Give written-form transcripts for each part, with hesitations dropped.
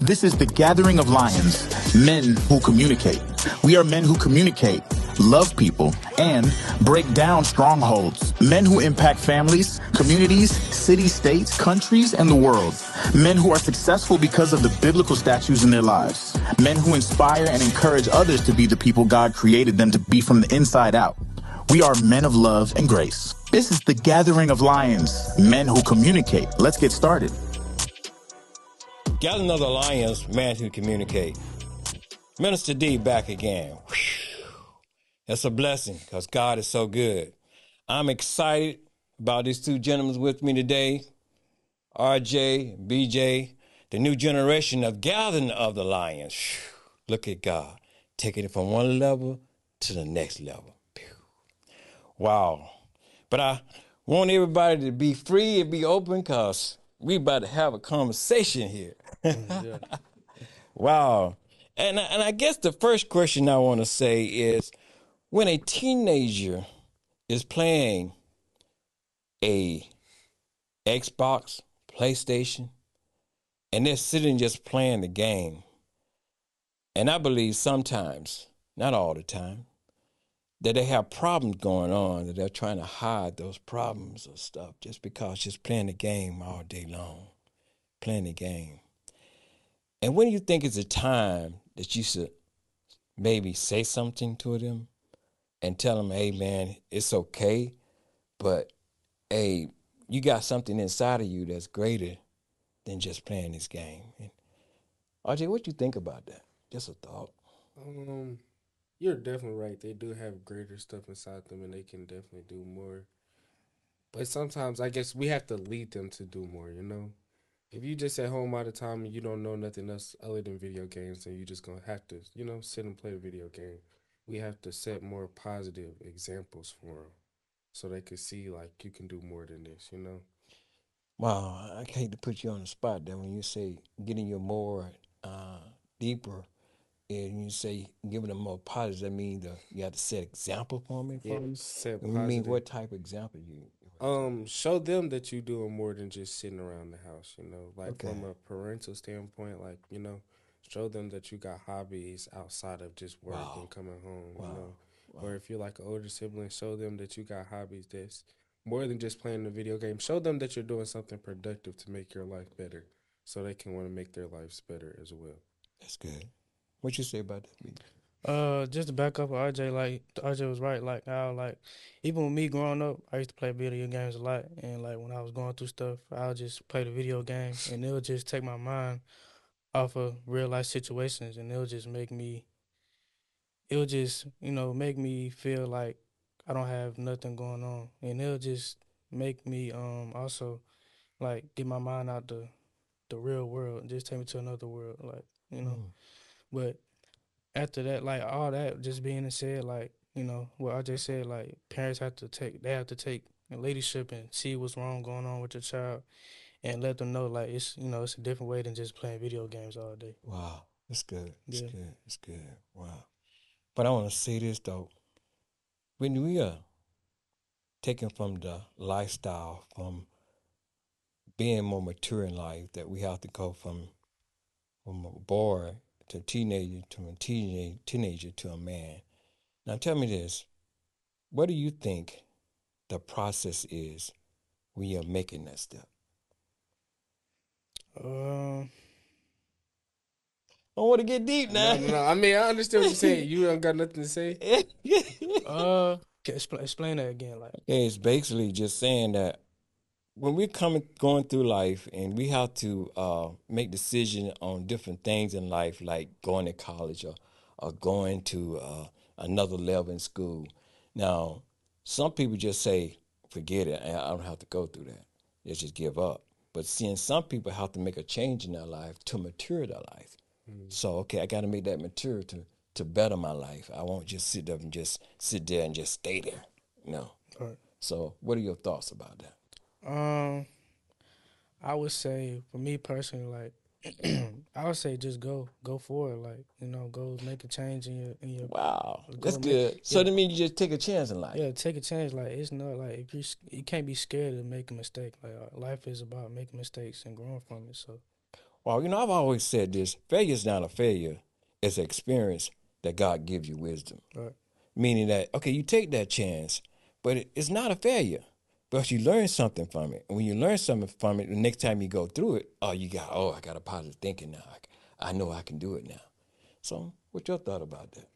This is the gathering of lions, men who communicate. We are men who communicate, love people, and break down strongholds. Men who impact families, communities, cities, states, countries, and the world. Men who are successful because of the biblical statues in their lives. Men who inspire and encourage others to be the people God created them to be from the inside out. We are men of love and grace. This is the gathering of lions, men who communicate. Let's get started. Gathering of the Lions, man who communicate. Minister D back again. Whew. That's a blessing because God is so good. I'm excited about these two gentlemen with me today, RJ, BJ, the new generation of Gathering of the Lions. Whew. Look at God, taking it from one level to the next level. Whew. Wow. But I want everybody to be free and be open because we about to have a conversation here. Yeah. Wow. And I guess the first question I want to say is when a teenager is playing a Xbox, PlayStation, and they're sitting just playing the game, and I believe sometimes, not all the time, that they have problems going on, that they're trying to hide those problems or stuff just because just playing the game all day long, playing the game. And when you think it's a time that you should maybe say something to them and tell them, hey, man, it's okay, but, hey, you got something inside of you that's greater than just playing this game. And RJ, what do you think about that? Just a thought. Um, you're definitely right. They do have greater stuff inside them, and they can definitely do more. But sometimes I guess we have to lead them to do more. If you just at home all the time and you don't know nothing else other than video games, then you just gonna have to, sit and play the video game. We have to set more positive examples for them, so they can see like you can do more than this. Wow, I hate to put you on the spot there when you say getting you more deeper and you say giving them more positive, that means you have to set example for me. Yeah, set And we mean positive. what type of example you? Show them that you're doing more than just sitting around the house. Like Okay. from a parental standpoint, show them that you got hobbies outside of just work Wow. and coming home, Wow. Or if you're like an older sibling, show them that you got hobbies that's more than just playing the video game. Show them that you're doing something productive to make your life better so they can want to make their lives better as well. That's good. What you say about that? Just to back up RJ, like RJ was right, like how like even with me growing up, I used to play video games a lot, and like when I was going through stuff, I would just play the video game, and it would just take my mind off of real life situations, and it would just make me feel like I don't have nothing going on, and it'll just make me also like get my mind out the real world and just take me to another world, like but after that, like all that just being said, like what I just said, like parents have to take leadership and see what's wrong going on with your child, and let them know like it's a different way than just playing video games all day. Wow, that's good. That's Yeah. good. That's good. Wow. But I want to say this though. When we are taken from the lifestyle, from being more mature in life, that we have to go from a boy to a teenager to a teenager to a man. Now tell me this. What do you think the process is when you're making that step? Um, I want to get deep now. No. I mean, I understand what you're saying. You don't got nothing to say. explain that again, like. It's basically just saying that when we're going through life and we have to make decisions on different things in life, like going to college or going to another level in school. Now, some people just say, forget it, I don't have to go through that. They just give up. But seeing some people have to make a change in their life to mature their life. So, okay, I got to make that mature to better my life. I won't just sit there and just sit there and just stay there. No. Right. So, what are your thoughts about that? Um, I would say for me personally, like I would say just go for it, like go make a change in your. Wow, Go that's make, good. So yeah, that means you just take a chance in life. yeah, take a chance. Like it's not like if you can't be scared to make a mistake. Like life is about making mistakes and growing from it. So Well, I've always said this: failure is not a failure; it's an experience that God gives you wisdom. Right. Meaning that okay, you take that chance, but it's not a failure. But you learn something from it. And when you learn something from it, the next time you go through it, I got a positive thinking now. I know I can do it now. So, what's your thought about that?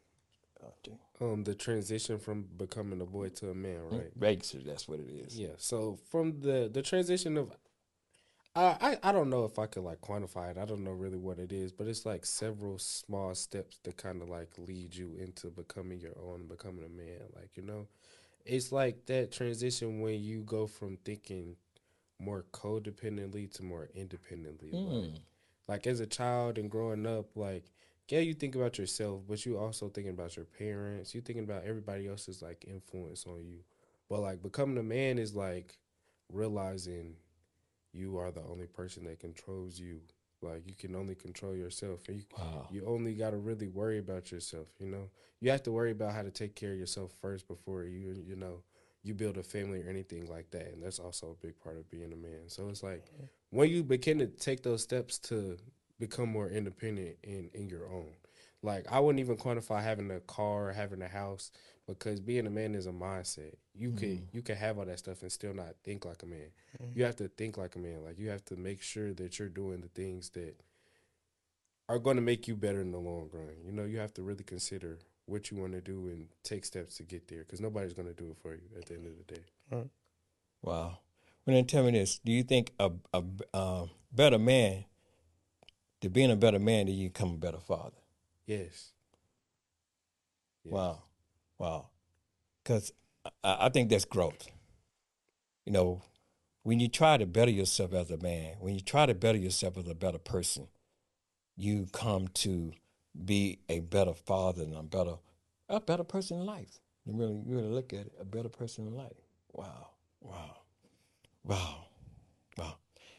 Jay? The transition from becoming a boy to a man, right? Basically, that's what it is. Yeah. So from the transition of I don't know if I could like quantify it. I don't know really what it is, but it's like several small steps that kind of like lead you into becoming your own, becoming a man. Like, it's like that transition when you go from thinking more codependently to more independently. Like as a child and growing up, like yeah, you think about yourself, but you also thinking about your parents. You thinking about everybody else's like influence on you. But like becoming a man is like realizing you are the only person that controls you. Like you can only control yourself. And Wow. you only got to really worry about yourself. You have to worry about how to take care of yourself first before you build a family or anything like that. And that's also a big part of being a man. So it's like when you begin to take those steps to become more independent in your own. Like I wouldn't even quantify having a car or having a house because being a man is a mindset. You could have all that stuff and still not think like a man. You have to think like a man. Like you have to make sure that you're doing the things that are going to make you better in the long run. You have to really consider what you want to do and take steps to get there because nobody's going to do it for you at the end of the day. Right. Wow. Well, then tell me this: do you think a better man, to being a better man, do you become a better father? Yes. Yes. Wow. Wow. Because I think that's growth. You know, when you try to better yourself as a man, when you try to better yourself as a better person, you come to be a better father and a better person in life. You really look at it, a better person in life. Wow. Wow. Wow. Wow.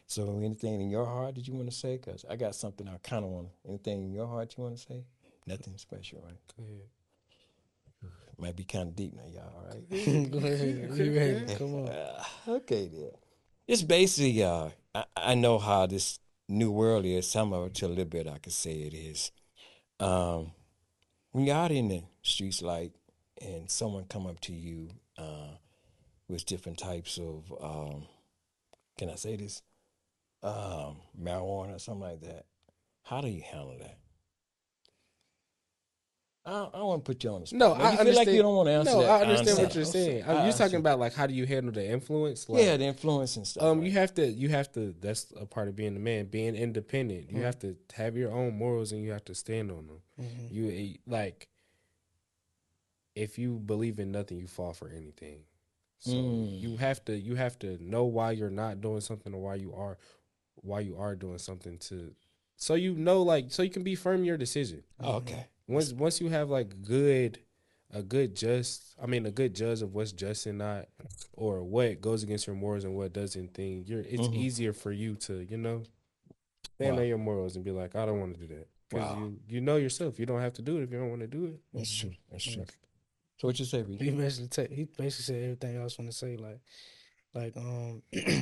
So anything in your heart that you want to say? Because I got something I kind of want. Anything in your heart you want to say? Nothing special, right? Go ahead. Might be kind of deep now, y'all. All right. Go ahead. We ready? Come on. Okay, then. It's basically, I know how this new world is. Some of it, to a little bit, I could say it is. When you're out in the streets, like, and someone come up to you with different types of, can I say this, marijuana or something like that, how do you handle that? I want to put you on the No, spot. Now, I you feel like understand. you don't want to answer No, that. I I understand what understand. you're saying. You're talking about like how do you handle the influence? Like, Yeah, the influence and stuff. you have to. That's a part of being a man, being independent. You have to have your own morals and you have to stand on them. You like, if you believe in nothing, you fall for anything. So you have to know why you're not doing something or why you are doing something so so you can be firm in your decision. Oh, okay. Once you have like a good judge of what's just and not, or what goes against your morals and what doesn't, it's easier for you to stand Wow. on your morals and be like, I don't want to do that because Wow. you know yourself. You don't have to do it if you don't want to do it. That's true. That's true. So what you say, Reed? He basically said everything I was gonna say. Like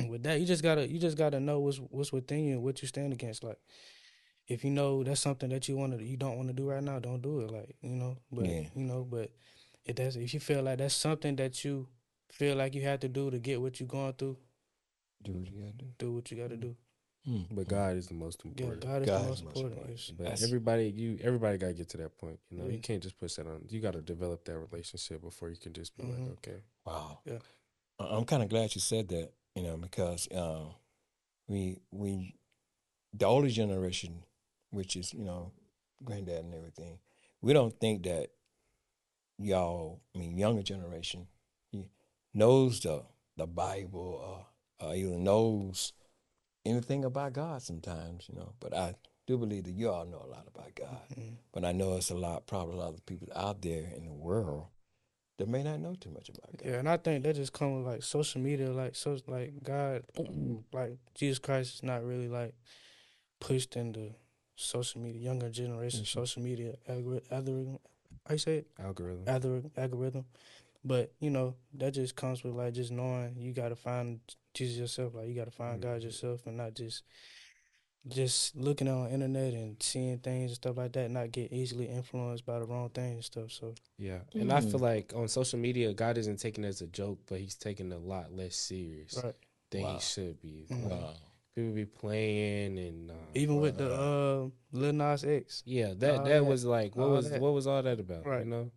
with that, you just gotta know what's within you and what you stand against. Like if you know that's something that you don't want to do right now, don't do it. Like but Yeah. but if you feel like that's something that you feel like you have to do to get what you're going through, Do what you gotta do. do what you got to do. But God is the most Yeah, important. God is God the is most the most important. important. Yes. But That's- everybody got to get to that point. You Yeah. can't just push that on. You got to develop that relationship before you can just be like, okay. Wow. Yeah. I'm kind of glad you said that, because we the older generation, which is granddad and everything, we don't think that younger generation, knows the Bible or even knows anything about God sometimes, But I do believe that you all know a lot about God. But I know it's probably a lot of people out there in the world that may not know too much about God. Yeah, and I think that just comes with like social media, like God, like Jesus Christ is not really like pushed into social media, younger generation social media algorithm. I say it Algorithm. algorithm, but that just comes with like just knowing you got to find Jesus yourself. Like you got to find God yourself, and not just just looking on the internet and seeing things and stuff like that, not get easily influenced by the wrong things and stuff. So Yeah, and I feel like on social media, God isn't taking it as a joke, but He's taking it a lot less serious right. than He Wow. should be. Like Mhm. Wow. people be playing and Even with the Wow. Lil Nas X, yeah, all that that, was like all that, what was all that about? You right. know,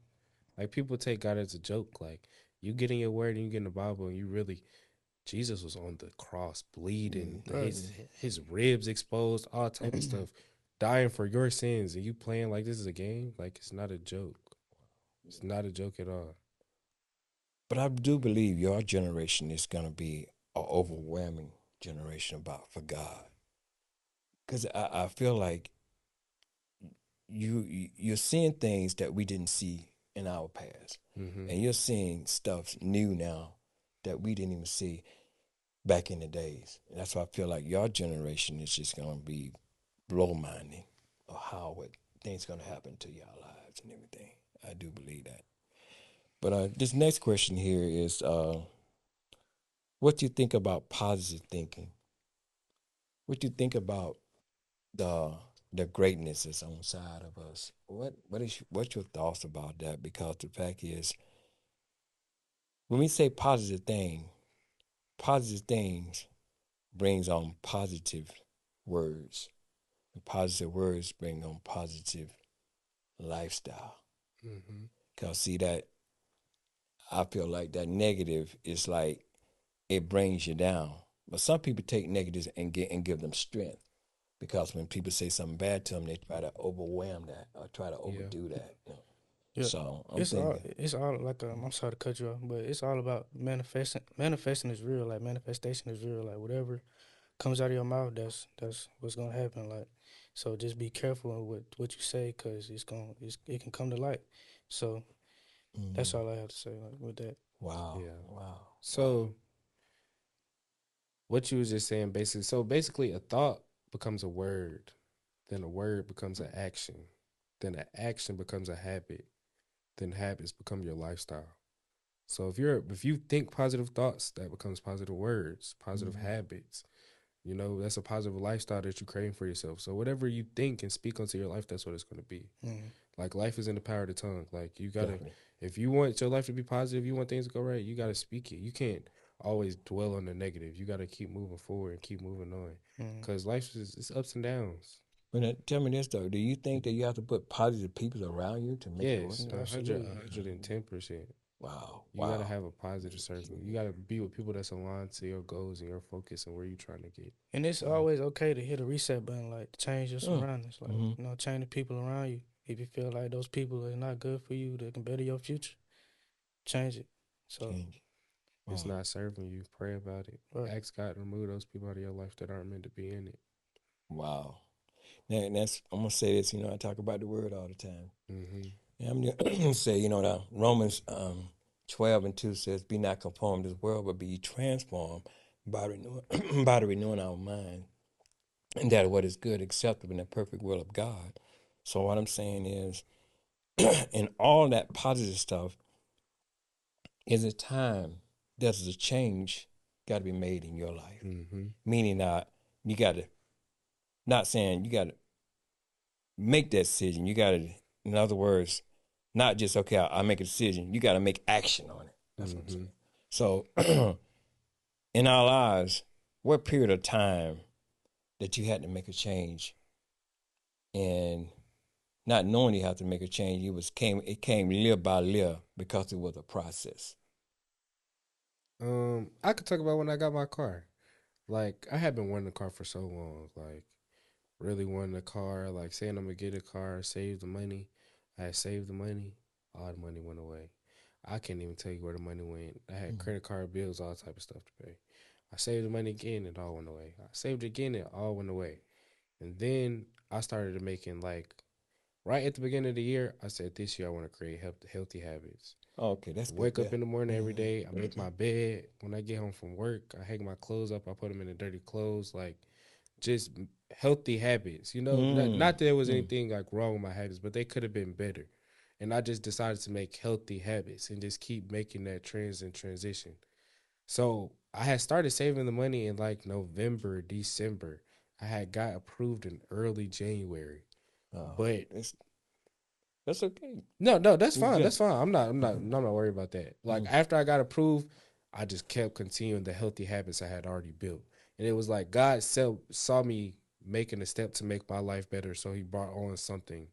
like people take God as a joke. Like you get in your word and you get in the Bible and you really Jesus was on the cross bleeding, Right. his ribs exposed, all type of stuff, dying for your sins, and you playing like this is a game. Like it's not a joke. It's not a joke at all. But I do believe your generation is going to be an overwhelming generation about for God. Because I feel like you're seeing things that we didn't see in our past. Mm-hmm. And you're seeing stuff new now that we didn't even see back in the days. And that's why I feel like your generation is just going to be blow minding of how what things going to happen to your lives and everything. I do believe that. But this next question here is what do you think about positive thinking? What do you think about the the greatness that's on the side of us? What's your thoughts about that? Because the fact is, when we say positive things brings on positive words. And positive words bring on positive lifestyle. Mm-hmm. Cause see that I feel like that negative is like it brings you down. But some people take negatives and give them strength. Because when people say something bad to them, they try to overwhelm that or try to Yeah. overdo that. You know? Yeah. So I'm thinking, It's all like I'm sorry to cut you off, but it's all about manifesting. Manifesting is real. Like manifestation is real. Like whatever comes out of your mouth, that's what's gonna happen. Like so, just be careful with what you say, cause it can come to light. So that's mm, all I have to say. Like with that. wow, Yeah. wow, wow. So what you was just saying, basically. So basically, a thought becomes a word, then a word becomes an action, then an action becomes a habit, then habits become your lifestyle. So if you think positive thoughts, that becomes positive words, positive Mm, habits. You know, that's a positive lifestyle that you're creating for yourself. So whatever you think and speak onto your life, that's what it's going to be. Mm-hmm. Like life is in the power of the tongue. Like you gotta, definitely. if you want your life to be positive, you want things to go right, you gotta speak it. You can't always dwell on the negative. You gotta keep moving forward and keep moving on, Mm-hmm. because life is it's ups and downs. But tell me this though: do you think that you have to put positive people around you to make it work? Yes, Absolutely. 110%. Wow, You gotta wow. have a positive circle. You gotta be with people that's aligned to your goals and your focus and where you're trying to get. And it's always okay to hit a reset button, like to change your Mm, surroundings, like mm-hmm. change the people around you. If you feel like those people are not good for you, that can better your future, change it. So, Change. It's Wow, not serving you. Pray about it. right, Ask God to remove those people out of your life that aren't meant to be in it. wow. Now, and that's I'm gonna say this. You know, I talk about the word all the time. Mm-hmm. And I'm gonna say, you know, the Romans 12:2 says, "Be not conformed to this world, but be ye transformed by renewing by the renewing our mind, and that what is good, acceptable, and the perfect will of God." So what I'm saying is, in all that positive stuff, is a time there's a change got to be made in your life. Mm-hmm. Meaning, you got to not saying you got to make that decision. You got to, in other words, not just okay. I make a decision. You got to make action on it. That's what I'm Mm-hmm. saying. So, in our lives, what period of time that you had to make a change, and not knowing you have to make a change, it came little by little because it was a process. I could talk about when I got my car. Like I had been wanting a car for so long. Like really wanting a car. Like saying I'm gonna get a car, save the money. I had saved the money. All the money went away. I can't even tell you where the money went. I had Mm. credit card bills, all type of stuff to pay. I saved the money again, it all went away. I saved it again, it all went away. And then I started making like right at the beginning of the year. I said this year I want to create healthy habits. Okay, that's good. Wake Yeah. up in the morning every Mhm. day. I make my bed. When I get home from work, I hang my clothes up. I put them in the dirty clothes. Like just healthy habits. You know, Mm. not that there was Mm. anything like wrong with my habits, but they could have been better. And I just decided to make healthy habits and just keep making that trends and transition. So I had started saving the money in like November, December. I had got approved in early January. But that's okay. no, that's fine. good. That's fine. I'm not worried about that. Like after I got approved, I just kept continuing the healthy habits I had already built. And it was like God saw me making a step to make my life better, so he brought on something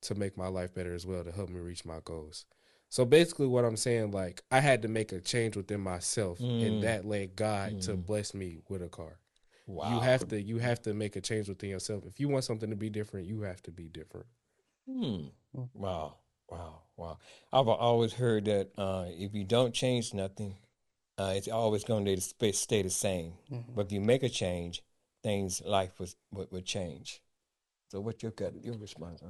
to make my life better as well to help me reach my goals. So basically what I'm saying, like I had to make a change within myself and that led God to bless me with a car. Wow. You have to make a change within yourself. If you want something to be different, you have to be different. Wow. I've always heard that if you don't change nothing, it's always going to stay the same. But if you make a change, life would change. So what's your response?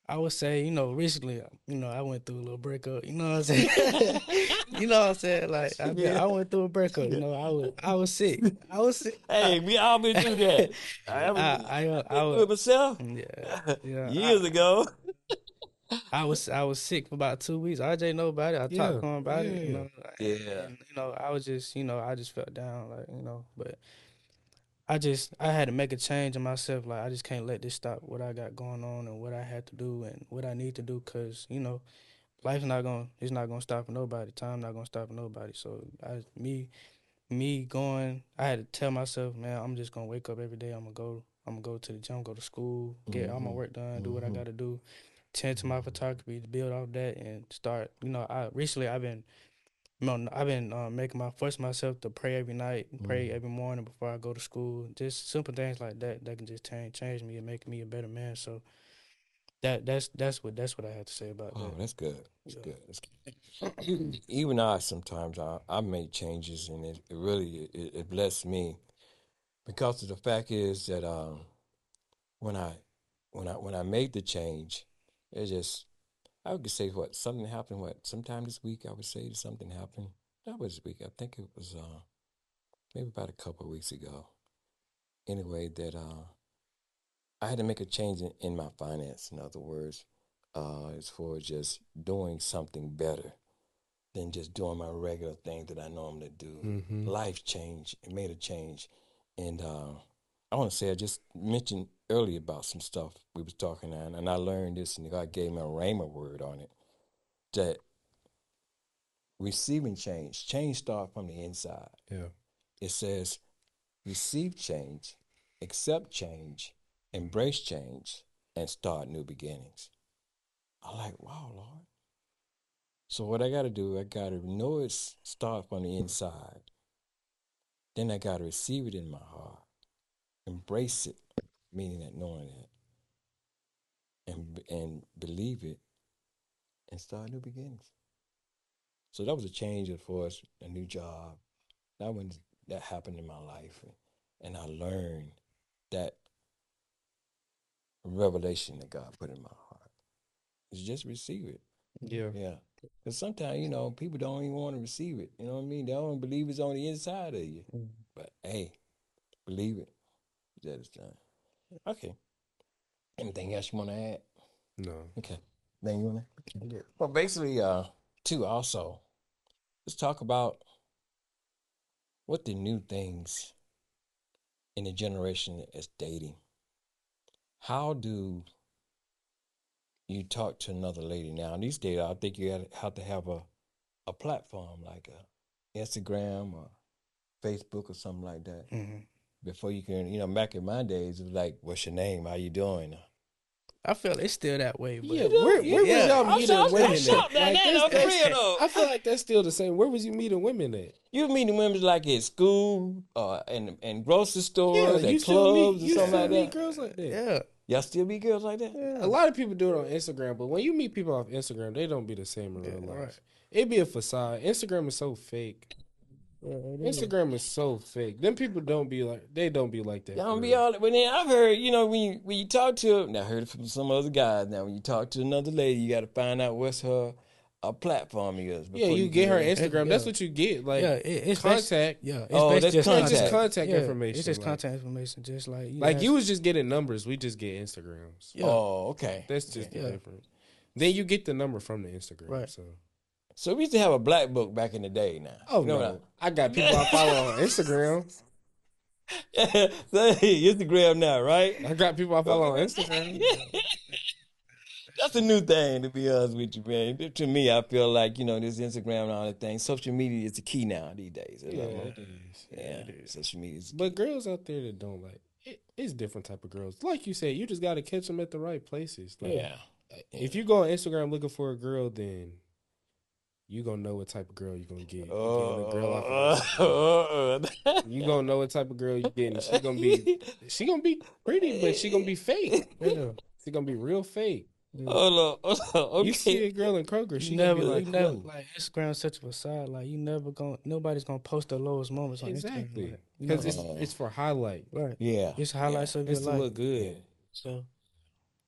I would say, recently, I went through a little breakup. You know what I'm saying? You know what I'm saying? Like I went through a breakup. I was sick. I was sick. Hey, we always do that. I was myself. Yeah. Years ago. I was sick for about 2 weeks. RJ know about it. I talked to him about it. Yeah. And, I was just, I just felt down, like, but I had to make a change in myself. Like, I just can't let this stop what I got going on and what I had to do and what I need to do. Cause life's it's not gonna stop for nobody. Time not gonna stop for nobody. So I had to tell myself, man, I'm just gonna wake up every day. I'm gonna go to the gym, go to school, get all my work done, do what I gotta do, tend to my photography, to build off that, and start. I've been forcing myself to pray every night, pray every morning before I go to school. Just simple things like that can just change me and make me a better man. So that's what I had to say about that. Oh, that's good. That's good. That's good. Even sometimes I made changes, and it really it blessed me, because of the fact is that when I made the change, it just, I would say something happened. Sometime this week I would say something happened. That was this week. I think it was maybe about a couple of weeks ago. Anyway, that I had to make a change in my finance. In other words, as far as just doing something better than just doing my regular thing that I normally do. Life changed. It made a change, and I want to say I just mentioned earlier about some stuff we was talking on, and I learned this, and God gave me a rhema word on it, that receiving change starts from the inside. Yeah. It says, receive change, accept change, embrace change, and start new beginnings. I'm like, wow, Lord. So what I got to do, I got to know it start from the inside. Then I got to receive it in my heart, embrace it, meaning that knowing it, and believe it, and start new beginnings. So that was a change for us, a new job. That happened in my life, and I learned that revelation that God put in my heart is just receive it. Yeah. Because sometimes, people don't even want to receive it. You know what I mean? They don't believe it's on the inside of you. But hey, believe it. That is done. Okay. Anything else you want to add? No. Okay. Then you want to? Well, basically, too, also, let's talk about what the new things in the generation is dating. How do you talk to another lady now? These days, I think you have to have a platform like Instagram or Facebook or something like that before you can. Back in my days, it was like, "What's your name? How you doing?" I feel it's still that way. But where was y'all meeting women at? I feel like that's still the same. Where was you meeting women at? You meeting women like at school, and grocery stores, you at clubs, or something like meet that. girls like that. Yeah. Y'all still meet girls like that? Yeah. A lot of people do it on Instagram, but when you meet people off Instagram, they don't be the same in real life. Right. It be a facade. Instagram is so fake. Instagram is so fake. Them people don't be like that. Y'all don't be all. But then I've heard, when you talk to, now I heard it from some other guys. Now when you talk to another lady, you got to find out what's her platform is. Yeah, you get her Instagram. That's what you get. Like, it's contact. It's just contact information. It's just contact information. Just you was just getting numbers. We just get Instagrams. Yeah. Oh, okay. That's just the difference. Then you get the number from the Instagram. Right. So we used to have a black book back in the day now. Oh, no. I got people I follow on Instagram. So, Instagram now, right? I got people I follow on Instagram. That's a new thing, to be honest with you, man. To me, I feel like, this Instagram and all that thing. Social media is the key now these days. Yeah, it is. Yeah, Yeah, it is. social media is the But key. girls out there that don't like it's different type of girls. Like you said, you just got to catch them at the right places. Like, Yeah. if you go on Instagram looking for a girl, then you gonna know what type of girl you gonna get. You getting a girl off of Instagram. You gonna know what type of girl you getting. She gonna be pretty, but she gonna be fake. Yeah. She gonna be real fake. Hold on. You see Okay. a girl in Kroger, You she gonna never, be like, you never "Hello." like Instagram such a facade. Like you never gonna, nobody's gonna post their lowest moments on Instagram. Exactly, Like, because it's for highlight. right. Yeah. It's highlights of your It's to life. look good. So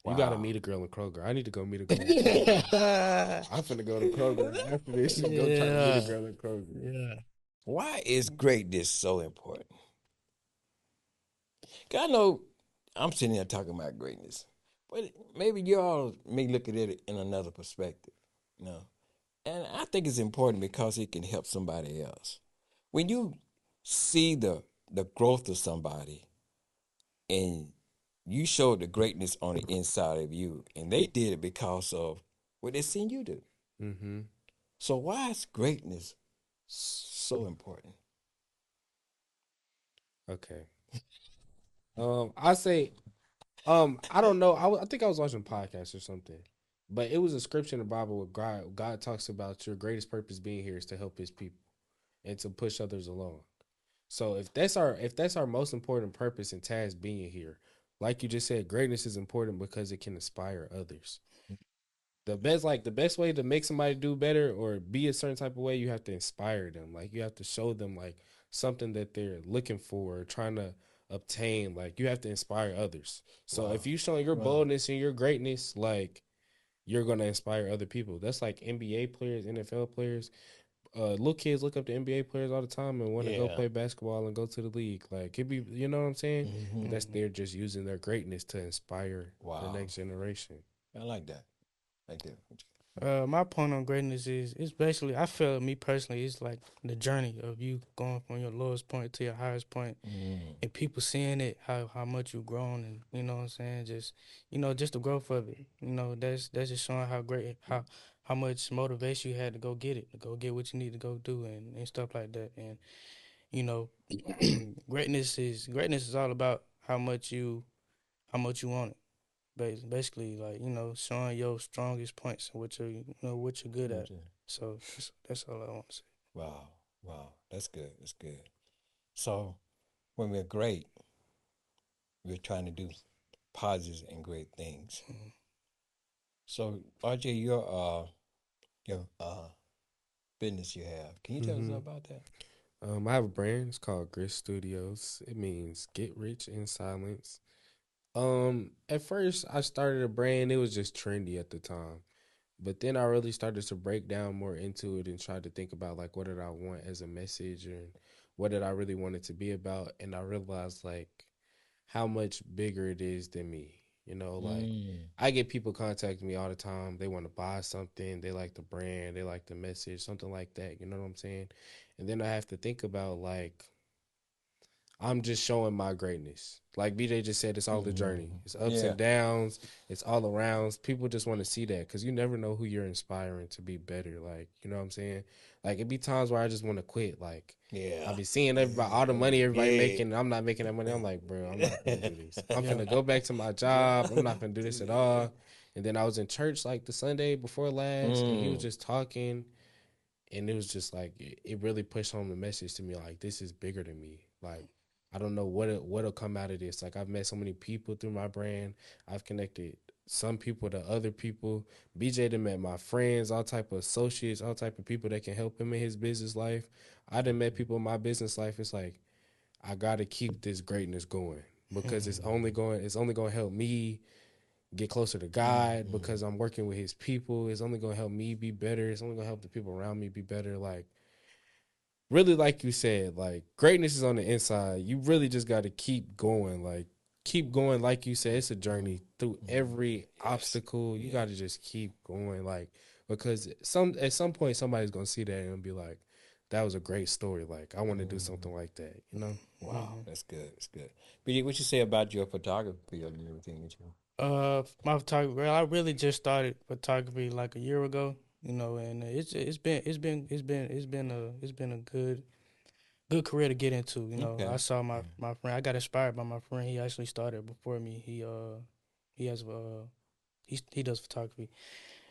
You gotta Wow. meet a girl in Kroger. I need to go meet a girl in Kroger. I'm finna go to Kroger after this and go try to meet a girl in Kroger. yeah. Why is greatness so important? 'Cause I know I'm sitting here talking about greatness, but maybe y'all may look at it in another perspective, you know. And I think it's important because it can help somebody else. When you see the growth of somebody and you show the greatness on the inside of you, and they did it because of what they seen you do. Mm-hmm. So why is greatness so important? Okay. I say, I don't know. I think I was watching a podcast or something, but it was a scripture in the Bible where God talks about your greatest purpose being here is to help His people and to push others along. So if that's our most important purpose and task being here, like you just said, greatness is important because it can inspire others. The best way to make somebody do better or be a certain type of way, you have to inspire them. Like you have to show them like something that they're looking for or trying to obtain. Like you have to inspire others. So if you showing your boldness and your greatness, like you're gonna inspire other people. That's like NBA players, NFL players. Little kids look up to NBA players all the time and want to go Yeah. play basketball and go to the league. Like it be, you know what I'm saying? But that's Mhm. they're just using their greatness to inspire the Wow. next generation. I like that. Like that. My point on greatness is it's basically I feel me personally it's like the journey of you going from your lowest point to your highest point Mm. and people seeing it how much you've grown and you know what I'm saying just the growth of it that's just showing how great how much motivation you had to go get it to go get what you need to go do and stuff like that and you know greatness is all about how much you want it. Basically, like showing your strongest points and what you're good at. So that's all I want to say. Wow. Wow. That's good. That's good. So when we're great, we're trying to do positive and great things. Mhm. So RJ, your business you have, can you tell us Mm-hmm. about that? I have a brand. It's called Grit Studios. It means get rich in silence. At first I started a brand. It was just trendy at the time, but then I really started to break down more into it and try to think about like what did I want as a message and what did I really want it to be about. And I realized like how much bigger it is than me. Like I get people contacting me all the time. They want to buy something. They like the brand. They like the message, something like that. You know what I'm saying? And then I have to think about like I'm just showing my greatness. Like BJ just said, it's all the journey. It's ups Yeah. and downs. It's all around. People just want to see that because you never know who you're inspiring to be better. Like, you know what I'm saying? Like, it be times where I just want to quit. Like, Yeah. I be seeing everybody, all the money everybody Yeah. making, and I'm not making that money. I'm like, bro, I'm not going to do this. I'm finna go back to my job. I'm not finna do this at all. And then I was in church like the Sunday before last, and he was just talking. And it was just like it really pushed home the message to me like this is bigger than me. Like I don't know what'll come out of this. Like I've met so many people through my brand. I've connected some people to other people. BJ done met my friends, all type of associates, all type of people that can help him in his business life. I done met people in my business life. It's like I gotta keep this greatness going because it's only gonna help me get closer to God because I'm working with his people. It's only gonna help me be better. It's only gonna help the people around me be better. Like really like you said, like greatness is on the inside. You really just gotta keep going. Like keep going, like you said, it's a journey through every obstacle. You gotta just keep going. Like because at some point somebody's gonna see that and be like, that was a great story. Like I want to do something like that, you know? Wow, that's good. That's good. But what you say about your photography and everything that you? My photography. Well, I really just started photography like a year ago. And it's been a good career to get into. Okay. I saw my friend. I got inspired by my friend. He actually started before me. He has he does photography,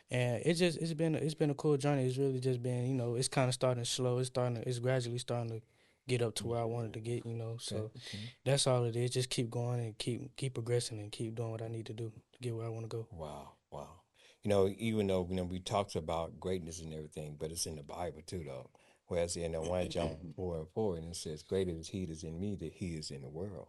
and it's been a cool journey. It's really just been it's kind of starting slow. It's gradually starting to get up to where I wanted to get. So Okay. that's all it is. Just keep going and keep progressing and keep doing what I need to do to get where I want to go. Wow. Wow. Even though we talked about greatness and everything, but it's in the Bible too, though. Whereas in 1 John 4:4, and it says, "Greater is He that's in me than He is in the world."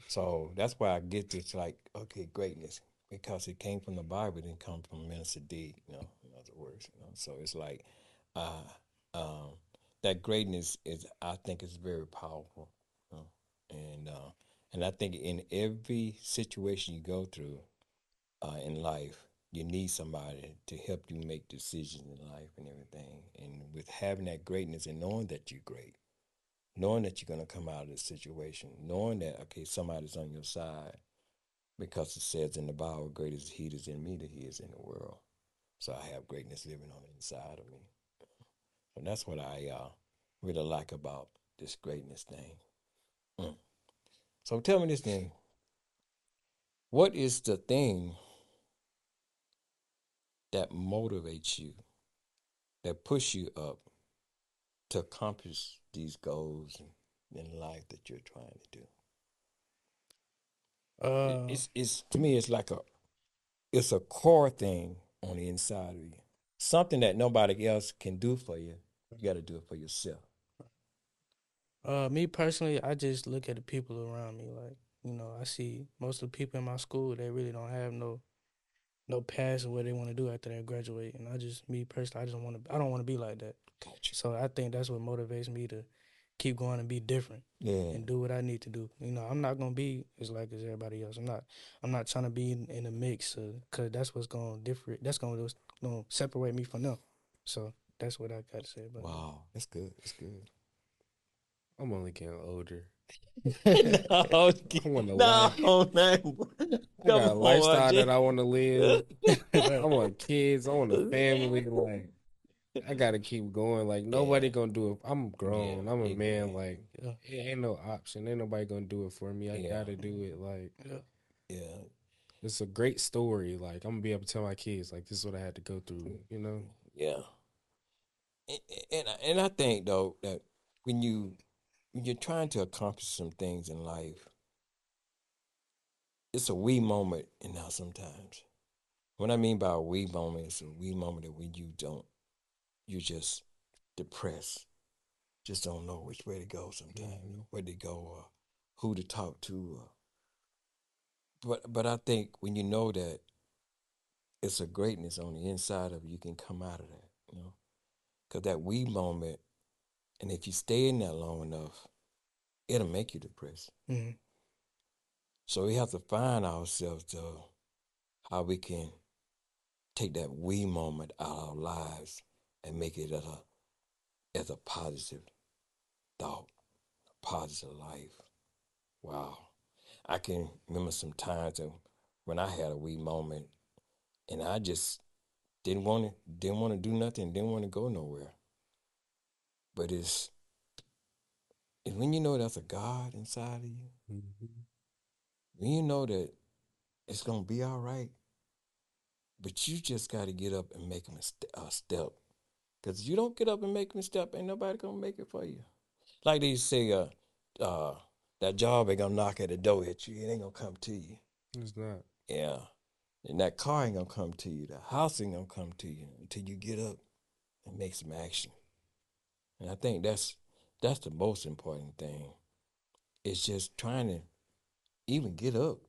So that's why I get this, like, okay, greatness, because it came from the Bible, it didn't come from Minister D. In other words. So it's like, uh, um, that greatness is, I think, is very powerful, you know? And I think in every situation you go through in life, you need somebody to help you make decisions in life and everything. And with having that greatness and knowing that you're great, knowing that you're going to come out of this situation, knowing that, okay, somebody's on your side, because it says in the Bible, great is He that's in me than He is in the world. So I have greatness living on the inside of me. And that's what I really like about this greatness thing. Mm. So tell me this thing. What is the thing that motivates you, that push you up to accomplish these goals in life that you're trying to do? Uh, It's to me, it's a core thing on the inside of you. Something that nobody else can do for you. You got to do it for yourself. Me personally, I just look at the people around me. Like, I see most of the people in my school, they really don't have no past of what they want to do after they graduate. And me personally, I don't want to be like that. Gotcha. So I think that's what motivates me to keep going and be different Yeah. and do what I need to do. I'm not gonna be as everybody else. I'm not trying to be in a mix, cause that's what's gonna differ. That's gonna separate me from them. So that's what I got to say about Wow. That's good. That's good. I'm only getting older. it. No, I want a life. no, man. I got Come a on, lifestyle that I want to live. I Right. want kids. I want a family. Like I gotta keep going. Like Yeah. nobody gonna do it. I'm Yeah. grown. I'm a man. Amen. Like Yeah, it ain't no option. Ain't nobody gonna do it for me. I Yeah. gotta do it. Like yeah. Yeah. it's a great story. Like I'm gonna be able to tell my kids. Like this is what I had to go through. You know. Yeah. And I think though that when you're trying to accomplish some things in life, it's a we moment in now sometimes. What I mean by a we moment is a we moment that when you just depressed, just don't know which way to go sometimes, where to go or who to talk to. But I think when you know that it's a greatness on the inside of you, you can come out of that. Because that we moment, and if you stay in that long enough, it'll make you depressed. Mm-hmm. So we have to find ourselves to how we can take that we moment out of our lives and make it as a positive thought, a positive life. Wow. I can remember some times when I had a we moment and I just didn't want to do nothing, didn't want to go nowhere. But it's when you know there's a God inside of you, Mm-hmm. when you know that it's gonna be all right, but you just got to get up and make him a step. Because if you don't get up and make him a step, ain't nobody gonna make it for you. Like they say, that job ain't gonna knock at the door at you. It ain't gonna come to you. It's not. Yeah. And that car ain't gonna come to you. The house ain't gonna come to you until you get up and make some action. And I think that's the most important thing. It's just trying to even get up.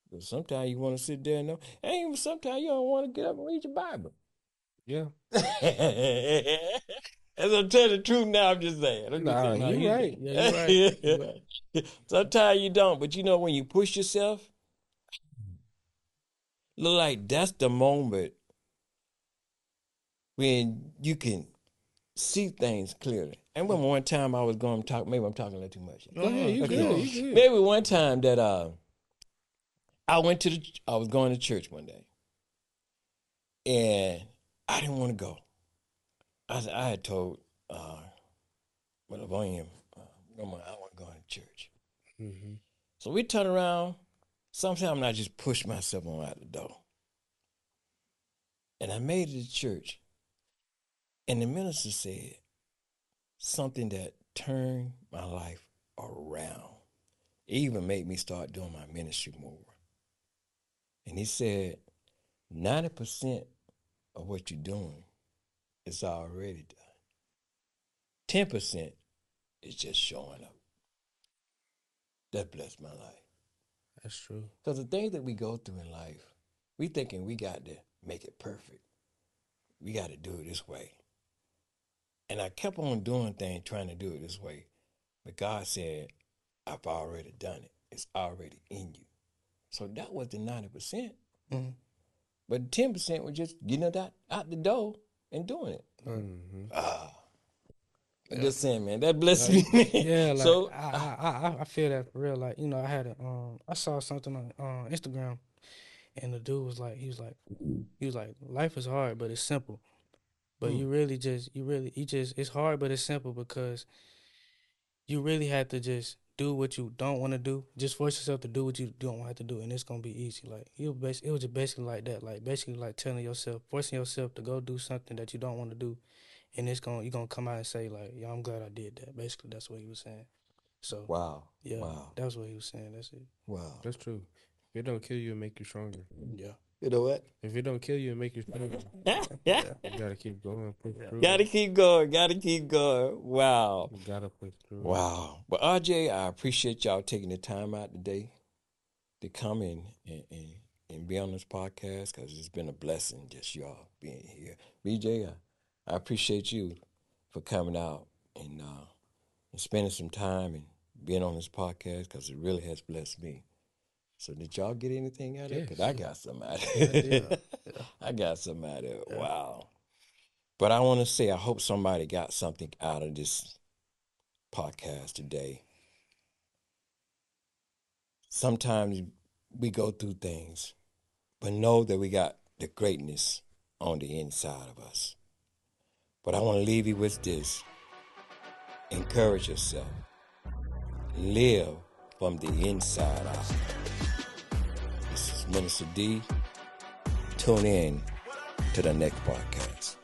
Because sometimes you want to sit there and know, and even sometimes you don't want to get up and read your Bible. Yeah. As I'm telling the truth now, I'm just saying. I'm just Nah, saying. No, you right. Yeah, you're right. You're right. Sometimes you don't, but when you push yourself, look like that's the moment when you can see things clearly. And when one time I was going to talk, maybe I'm talking a little too much. Go ahead, you Okay. good, you good. Maybe one time that I was going to church one day, and I didn't want to go. I had told Brother William, I want to go to church. Mm-hmm. So we turn around. Sometimes I just push myself on out the door. And I made it to church. And the minister said something that turned my life around. It even made me start doing my ministry more. And he said, 90% of what you're doing is already done. 10% is just showing up. That blessed my life. That's true. Because the things that we go through in life, we thinking we got to make it perfect. We got to do it this way. And I kept on doing things, trying to do it this way. But God said, I've already done it. It's already in you. So that was the 90%. Mm-hmm. But 10% was just getting it out the door and doing it. Mm-hmm. I'm just saying, man, that blessed me. Yeah, like So I feel that for real. Like, you know, I saw something on Instagram, and the dude was like, he was like, life is hard, but it's simple. But it's hard, but it's simple because you really have to just do what you don't want to do. Just force yourself to do what you don't have to do, and it's gonna be easy. Like it was just basically like that. Like basically like forcing yourself to go do something that you don't want to do, and you're gonna come out and say like, "Yeah, I'm glad I did that." Basically, that's what he was saying. So wow. yeah, Wow. that's what he was saying. That's it. Wow. That's true. If it don't kill you, it make you stronger. Yeah. You know what? If it don't kill you, it make you stronger. Yeah. You gotta keep going. Push through. Gotta keep going. Gotta keep going. Wow. You gotta push through. Wow. Well, RJ, I appreciate y'all taking the time out today to come in and be on this podcast because it's been a blessing just y'all being here. BJ, I appreciate you for coming out and spending some time and being on this podcast because it really has blessed me. So did y'all get anything out of it? Because I got some out of it. Yeah. I got some out of it. Wow. But I want to say I hope somebody got something out of this podcast today. Sometimes we go through things, but know that we got the greatness on the inside of us. But I want to leave you with this. Encourage yourself. Live from the inside out. This is Minister D. Tune in to the next podcast.